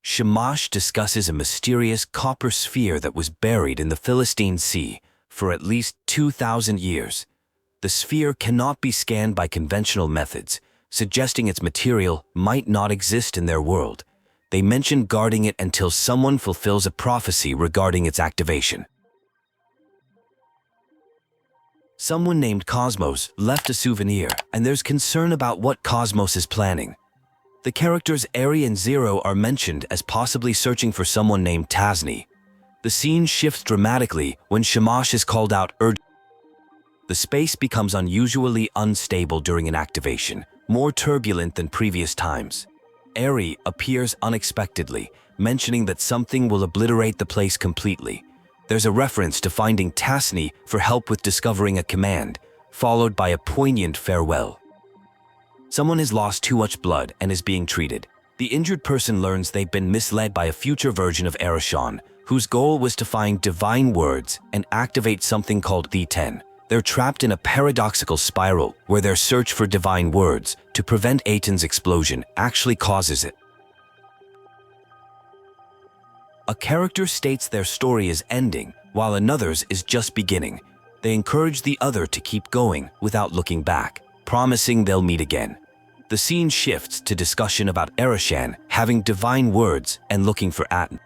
Shamash discusses a mysterious copper sphere that was buried in the Philistine Sea for at least 2,000 years. The sphere cannot be scanned by conventional methods, suggesting its material might not exist in their world. They mention guarding it until someone fulfills a prophecy regarding its activation. Someone named Cosmos left a souvenir, and there's concern about what Cosmos is planning. The characters Eri and Zero are mentioned as possibly searching for someone named Tasni. The scene shifts dramatically when Shamash is called out urgently. The space becomes unusually unstable during an activation, more turbulent than previous times. Eri appears unexpectedly, mentioning that something will obliterate the place completely. There's a reference to finding Tasni for help with discovering a command, followed by a poignant farewell. Someone has lost too much blood and is being treated. The injured person learns they've been misled by a future version of Ereshkigal, whose goal was to find divine words and activate something called the 10. They're trapped in a paradoxical spiral where their search for divine words to prevent Aten's explosion actually causes it. A character states their story is ending, while another's is just beginning. They encourage the other to keep going without looking back, promising they'll meet again. The scene shifts to discussion about Ereshkigal having divine words and looking for Aten.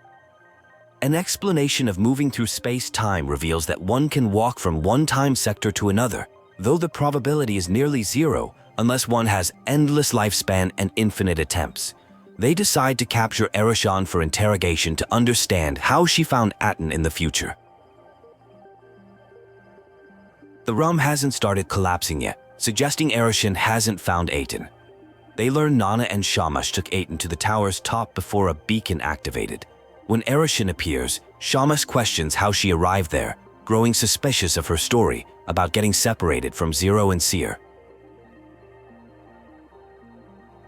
An explanation of moving through space-time reveals that one can walk from one time sector to another, though the probability is nearly zero unless one has endless lifespan and infinite attempts. They decide to capture Ereshkigal for interrogation to understand how she found Aten in the future. The realm hasn't started collapsing yet, suggesting Ereshkigal hasn't found Aten. They learn Nana and Shamash took Aten to the tower's top before a beacon activated. When Ereshkigal appears, Shamash questions how she arrived there, growing suspicious of her story about getting separated from Zero and Seer.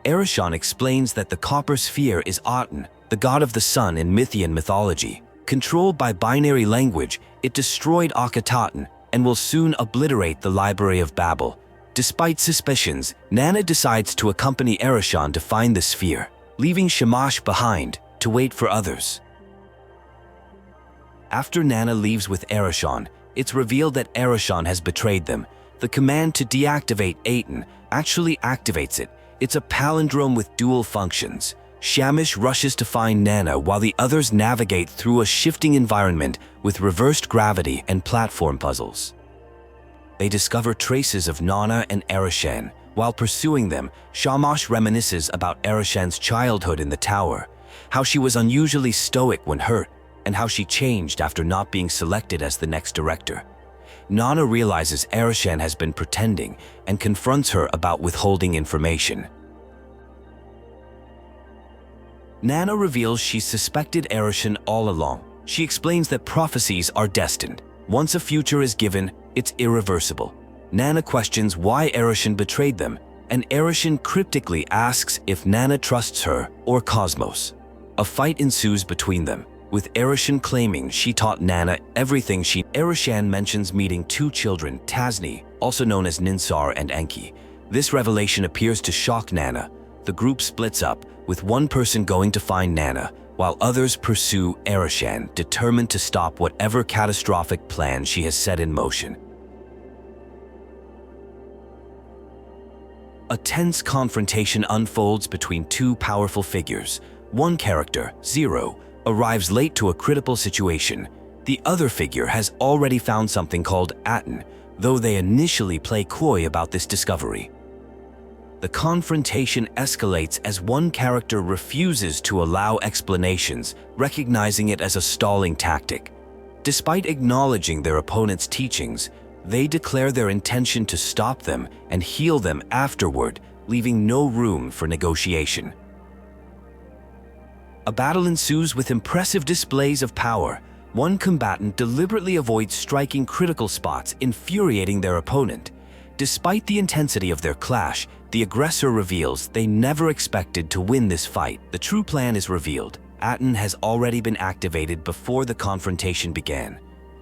Ereshkigal explains that the copper sphere is Aten, the god of the sun in Mythian mythology. Controlled by binary language, it destroyed Akhenaten and will soon obliterate the Library of Babel. Despite suspicions, Nana decides to accompany Ereshkigal to find the sphere, leaving Shamash behind to wait for others. After Nana leaves with Ereshkigal, it's revealed that Ereshkigal has betrayed them. The command to deactivate Aten actually activates it. It's a palindrome with dual functions. Shamash rushes to find Nana while the others navigate through a shifting environment with reversed gravity and platform puzzles. They discover traces of Nana and Ereshkigal. While pursuing them, Shamash reminisces about Ereshkigal's childhood in the tower, how she was unusually stoic when hurt, and how she changed after not being selected as the next director. Nana realizes Ereshkigal has been pretending and confronts her about withholding information. Nana reveals she suspected Ereshkigal all along. She explains that prophecies are destined. Once a future is given, it's irreversible. Nana questions why Ereshkigal betrayed them, and Ereshkigal cryptically asks if Nana trusts her or Cosmos. A fight ensues between them, with Ereshkigal claiming she taught Nana everything she. Ereshkigal mentions meeting two children, Tasni, also known as Ninsar and Enki. This revelation appears to shock Nana. The group splits up, with one person going to find Nana, while others pursue Ereshkigal, determined to stop whatever catastrophic plan she has set in motion. A tense confrontation unfolds between two powerful figures. One character, Zero, arrives late to a critical situation. The other figure has already found something called Aten, though they initially play coy about this discovery. The confrontation escalates as one character refuses to allow explanations, recognizing it as a stalling tactic. Despite acknowledging their opponent's teachings, they declare their intention to stop them and heal them afterward, leaving no room for negotiation. A battle ensues with impressive displays of power. One combatant deliberately avoids striking critical spots, infuriating their opponent. Despite the intensity of their clash, the aggressor reveals they never expected to win this fight. The true plan is revealed. Aten has already been activated before the confrontation began.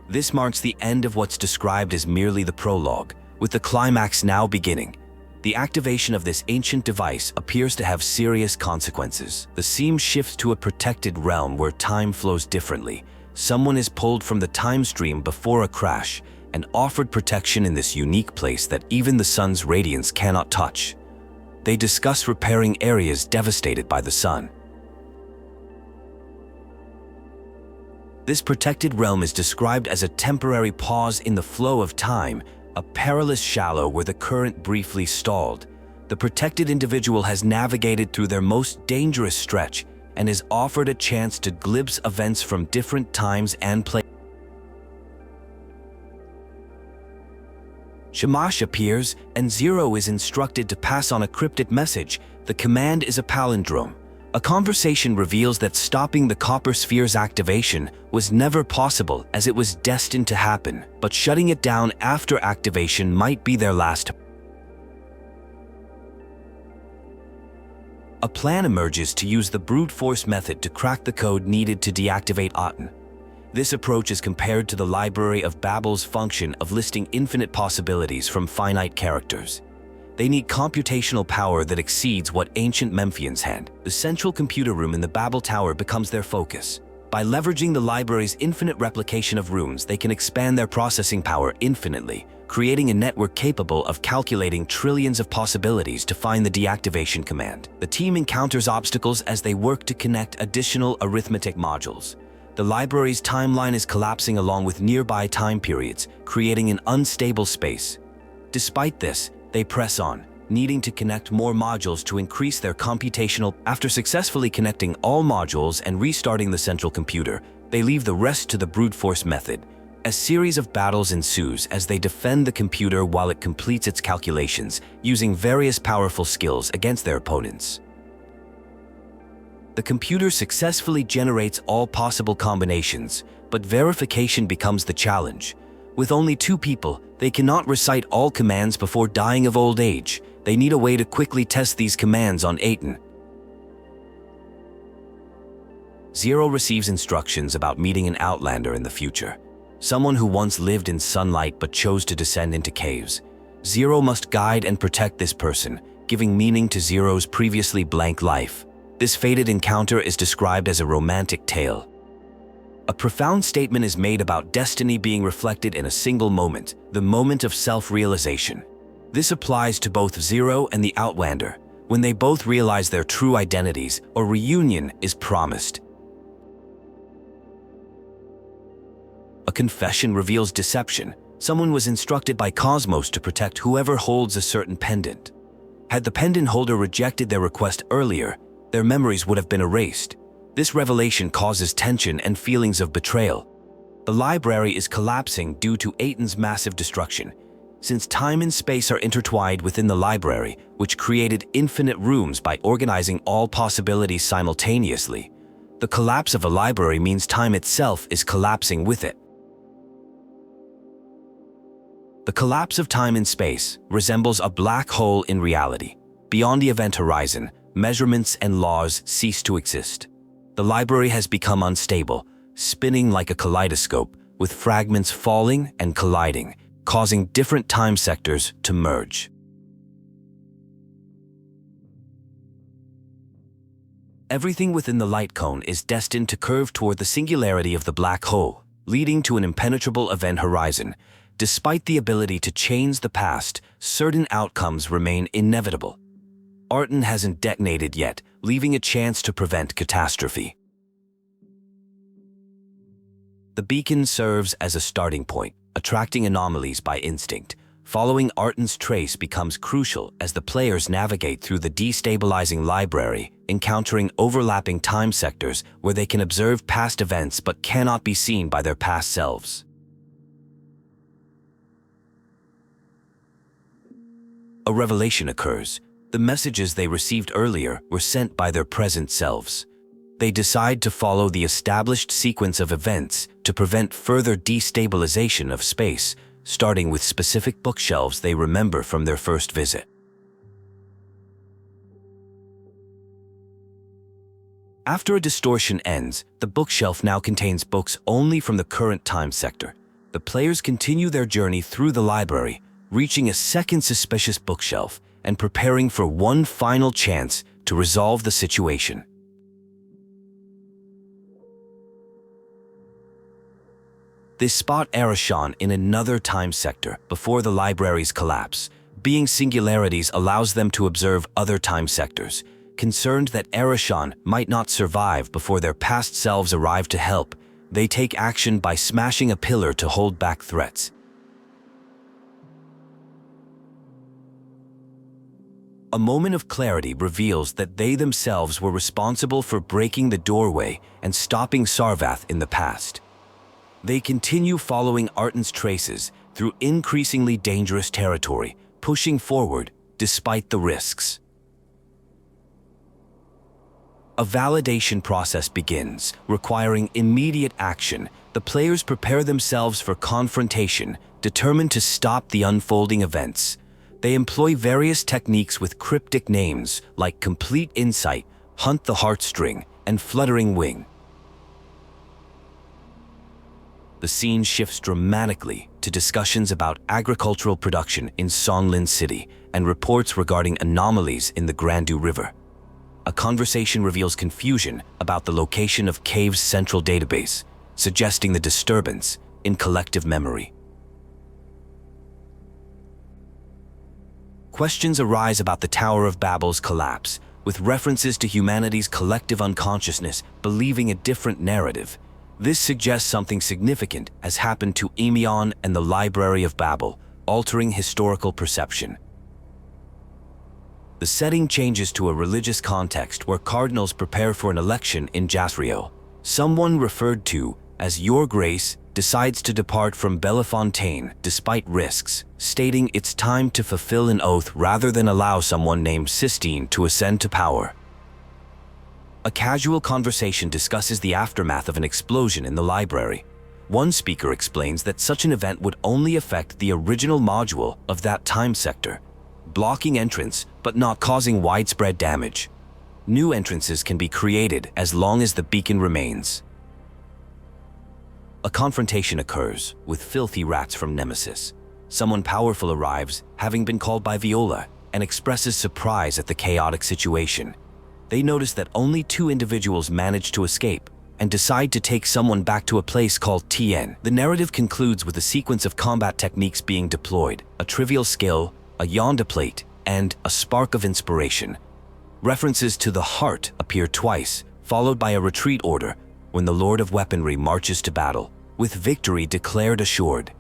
This marks the end of what's described as merely the prologue, with the climax now beginning. The activation of this ancient device appears to have serious consequences. The seam shifts to a protected realm where time flows differently. Someone is pulled from the time stream before a crash and offered protection in this unique place that even the sun's radiance cannot touch. They discuss repairing areas devastated by the sun. This protected realm is described as a temporary pause in the flow of time, a perilous shallow where the current briefly stalled. The protected individual has navigated through their most dangerous stretch and is offered a chance to glimpse events from different times and places. Shamash appears, and Zero is instructed to pass on a cryptic message. The command is a palindrome. A conversation reveals that stopping the Copper Sphere's activation was never possible as it was destined to happen, but shutting it down after activation might be their last. A plan emerges to use the brute force method to crack the code needed to deactivate Aten. This approach is compared to the Library of Babel's function of listing infinite possibilities from finite characters. They need computational power that exceeds what ancient Memphians had. The central computer room in the Babel Tower becomes their focus. By leveraging the library's infinite replication of rooms, they can expand their processing power infinitely, creating a network capable of calculating trillions of possibilities to find the deactivation command. The team encounters obstacles as they work to connect additional arithmetic modules. The library's timeline is collapsing along with nearby time periods, creating an unstable space. Despite this, they press on, needing to connect more modules to increase their computational. After successfully connecting all modules and restarting the central computer, they leave the rest to the brute force method. A series of battles ensues as they defend the computer while it completes its calculations, using various powerful skills against their opponents. The computer successfully generates all possible combinations, but verification becomes the challenge. With only 2 people, they cannot recite all commands before dying of old age. They need a way to quickly test these commands on Aten. Zero receives instructions about meeting an Outlander in the future, someone who once lived in sunlight but chose to descend into caves. Zero must guide and protect this person, giving meaning to Zero's previously blank life. This fated encounter is described as a romantic tale. A profound statement is made about destiny being reflected in a single moment, the moment of self-realization. This applies to both Zero and the Outlander, when they both realize their true identities, or reunion is promised. A confession reveals deception. Someone was instructed by Cosmos to protect whoever holds a certain pendant. Had the pendant holder rejected their request earlier, their memories would have been erased. This revelation causes tension and feelings of betrayal. The library is collapsing due to Aten's massive destruction. Since time and space are intertwined within the library, which created infinite rooms by organizing all possibilities simultaneously, the collapse of a library means time itself is collapsing with it. The collapse of time and space resembles a black hole in reality. Beyond the event horizon, measurements and laws cease to exist. The library has become unstable, spinning like a kaleidoscope, with fragments falling and colliding, causing different time sectors to merge. Everything within the light cone is destined to curve toward the singularity of the black hole, leading to an impenetrable event horizon. Despite the ability to change the past, certain outcomes remain inevitable. Aten hasn't detonated yet, leaving a chance to prevent catastrophe. The beacon serves as a starting point, attracting anomalies by instinct. Following Aten's trace becomes crucial as the players navigate through the destabilizing library, encountering overlapping time sectors where they can observe past events but cannot be seen by their past selves. A revelation occurs. The messages they received earlier were sent by their present selves. They decide to follow the established sequence of events to prevent further destabilization of space, starting with specific bookshelves they remember from their first visit. After a distortion ends, the bookshelf now contains books only from the current time sector. The players continue their journey through the library, reaching a second suspicious bookshelf, and preparing for one final chance to resolve the situation. They spot Ascension in another time sector before the library's collapse. Being singularities allows them to observe other time sectors. Concerned that Ascension might not survive before their past selves arrive to help, they take action by smashing a pillar to hold back threats. A moment of clarity reveals that they themselves were responsible for breaking the doorway and stopping Sarvath in the past. They continue following Artan's traces through increasingly dangerous territory, pushing forward despite the risks. A validation process begins, requiring immediate action. The players prepare themselves for confrontation, determined to stop the unfolding events. They employ various techniques with cryptic names like Complete Insight, Hunt the Heartstring, and Fluttering Wing. The scene shifts dramatically to discussions about agricultural production in Songlin City and reports regarding anomalies in the Grandu River. A conversation reveals confusion about the location of Cave's central database, suggesting the disturbance in collective memory. Questions arise about the Tower of Babel's collapse, with references to humanity's collective unconsciousness believing a different narrative. This suggests something significant has happened to Emion and the Library of Babel, altering historical perception. The setting changes to a religious context where Cardinals prepare for an election in Jasrio. Someone referred to as Your Grace decides to depart from Bellefontaine despite risks, stating it's time to fulfill an oath rather than allow someone named Sistine to ascend to power. A casual conversation discusses the aftermath of an explosion in the library. One speaker explains that such an event would only affect the original module of that time sector, blocking entrance but not causing widespread damage. New entrances can be created as long as the beacon remains. A confrontation occurs with filthy rats from Nemesis. Someone powerful arrives, having been called by Viola, and expresses surprise at the chaotic situation. They notice that only 2 individuals manage to escape and decide to take someone back to a place called TN. The narrative concludes with a sequence of combat techniques being deployed, a trivial skill, a Yonda plate, and a spark of inspiration. References to the heart appear twice, followed by a retreat order when the Lord of Weaponry marches to battle, with victory declared assured.